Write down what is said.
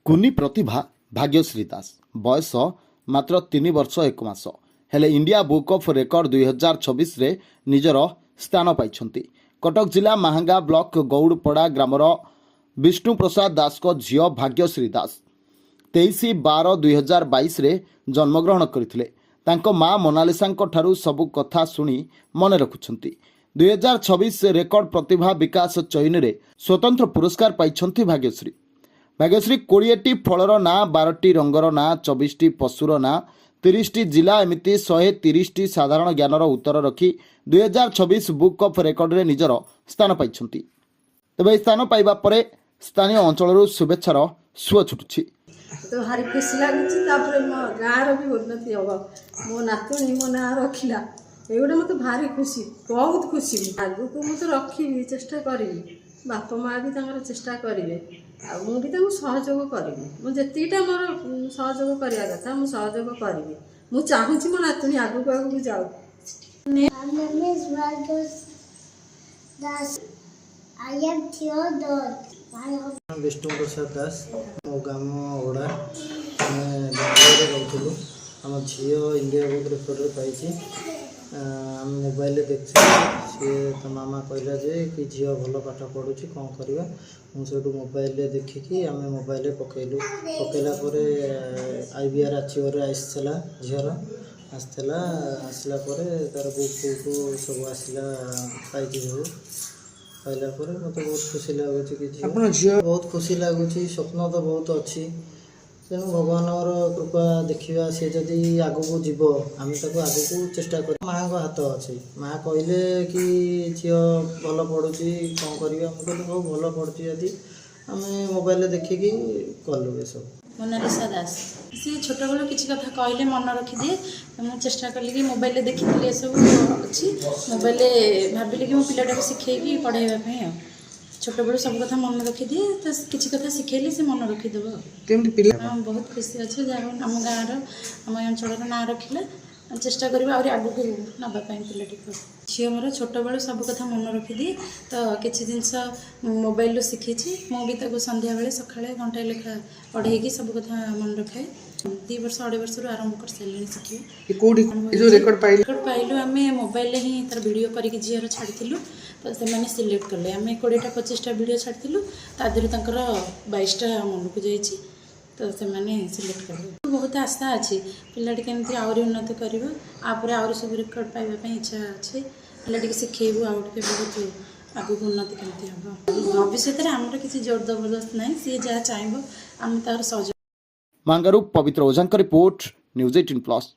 କୁନି ପ୍ରତିଭା ଭାଗ୍ୟଶ୍ରୀ ଦାସ ବୟସ ମାତ୍ର 3 ବର୍ଷ 1 ମାସ ହେଲେ ଇଣ୍ଡିଆ ବୁକ୍ ଅଫ୍ ରେକର୍ଡ 2026ରେ ନିଜର ସ୍ଥାନ ପାଇଛନ୍ତି। କଟକ ଜିଲ୍ଲା ମାହାଙ୍ଗା ବ୍ଲକ ଗୌଡ଼ପଡ଼ା ଗ୍ରାମର ବିଷ୍ଣୁ ପ୍ରସାଦ ଦାସଙ୍କ ଝିଅ ଭାଗ୍ୟଶ୍ରୀ ଦାସ 23/12/2022ରେ ଜନ୍ମଗ୍ରହଣ କରିଥିଲେ। ତାଙ୍କ ମା ମୋନାଲିସାଙ୍କ ଠାରୁ ସବୁ କଥା ଶୁଣି ମନେ ରଖୁଛନ୍ତି। 2026 ରେକର୍ଡ ପ୍ରତିଭା ବିକାଶ ଚୟନରେ ସ୍ୱତନ୍ତ୍ର ପୁରସ୍କାର ପାଇଛନ୍ତି ଭାଗ୍ୟଶ୍ରୀ। ଭାଗ୍ୟଶ୍ରୀ 20ଟି ଫଳର ନାଁ, 12ଟି ରଙ୍ଗର ନାଁ, 24ଟି ପଶୁର ନାଁ, 30ଟି ଜିଲ୍ଲା ଏମିତି 130ଟି ସାଧାରଣ ଜ୍ଞାନର ଉତ୍ତର ରଖି 2026 ବୁକ୍ ଅଫ୍ ରେକର୍ଡରେ ନିଜର ସ୍ଥାନ ପାଇଛନ୍ତି। ତେବେ ଏହି ସ୍ଥାନ ପାଇବା ପରେ ସ୍ଥାନୀୟ ଅଞ୍ଚଳରୁ ଶୁଭେଚ୍ଛାର ସୁଅ ଛୁଟୁଛି। तो भारी खुशी लगुच मो गाँव भी उन्नति हम मो नातुणी मो ना रखला ये मत भारी खुशी बहुत खुशी आगु को मुझे रखी चेष्टा करी बापा माँ भी चेष्टा करेंगे मुझे सहयोग करी मुझेटा मोर सहयोग करवा कथा मुझे सहयोग करी मुझे चाहूँगी मो नातुणी आगु को आगु जाऊ। विष्णु प्रसाद दास मो गाँव ओडा बेंगलोर रोलु आम झी इंडिया बुक रेकर्ड पाई आम मोबाइल देखी सी तो मामा कहला जे कि झी भल पाठ पढ़ुची कौन करवा मुझे मोबाइल देखिकी आम मोबाइल पकईलु पकईला IBR अचीवर आसला झीर आसला आसला तार बुक बुक सब आसला पाई सब पाइला मत बहुत खुशी लगुच कि बहुत खुशी लगुच स्वप्न तो बहुत अच्छी तेणु भगवान कृपा देखा सी जदि आगक जीव आम आगक चेष्टा कर माँ को हाथ अच्छे माँ कहले कि झी भल पढ़ुची कौन करवा मुझे बहुत भल पढ़ुची जदि आम मोबाइल देखिकी कलु ये सब। मोनालिसा दास सी छोट बेलू किसी कथा कहले मन रखिदिए मुझे चेष्टा कली कि मोबाइल देखी सब अच्छी मोबाइल भाविली कि मो पिलाटा को शिखेगी पढ़ाइवाई छोट बेलू सब कथा मन रखिदिए तो किसी कथा शिखेली से मन रखिदेव। बहुत खुशी अच्छे जहाँ आम गाँव आम अंचल ना रखिले चेष्टा करा आगू को नापाई पिलाटी झील मोर छोट बेलू सब कथा मन रखिदिए तो किसी जिनस मोबाइल शिखी मुझे संध्या बेले सका घंटा लेखा पढ़ेगी सब कथा मन रखाए 2 वर्ष 2.5 वर्ष आरंभ कर सारे शिखे रेकर्ड पाइलु आम मोबाइल ही तार वीडियो करके झीर छाड़ी तो से सिलेक्ट कले आम 20टा 25टा वीडियो छाड़ी तादर 22टा मन को जाइए तो से सिलेक्ट करें बहुत आशा अच्छी पिलाटी केमती आहरी उन्नति कर आहरी सब रेकर्ड पाइबापी इच्छा अच्छे पिलाटी शिखेबू आगे बहुत आगू उन्नति केमती हम भविष्य में आम किसी जोर जबरदस्त ना सी जहाँ चाहब आम तार सहयोग। मांगारू पवित्र ओझा रिपोर्ट न्यूज 18+।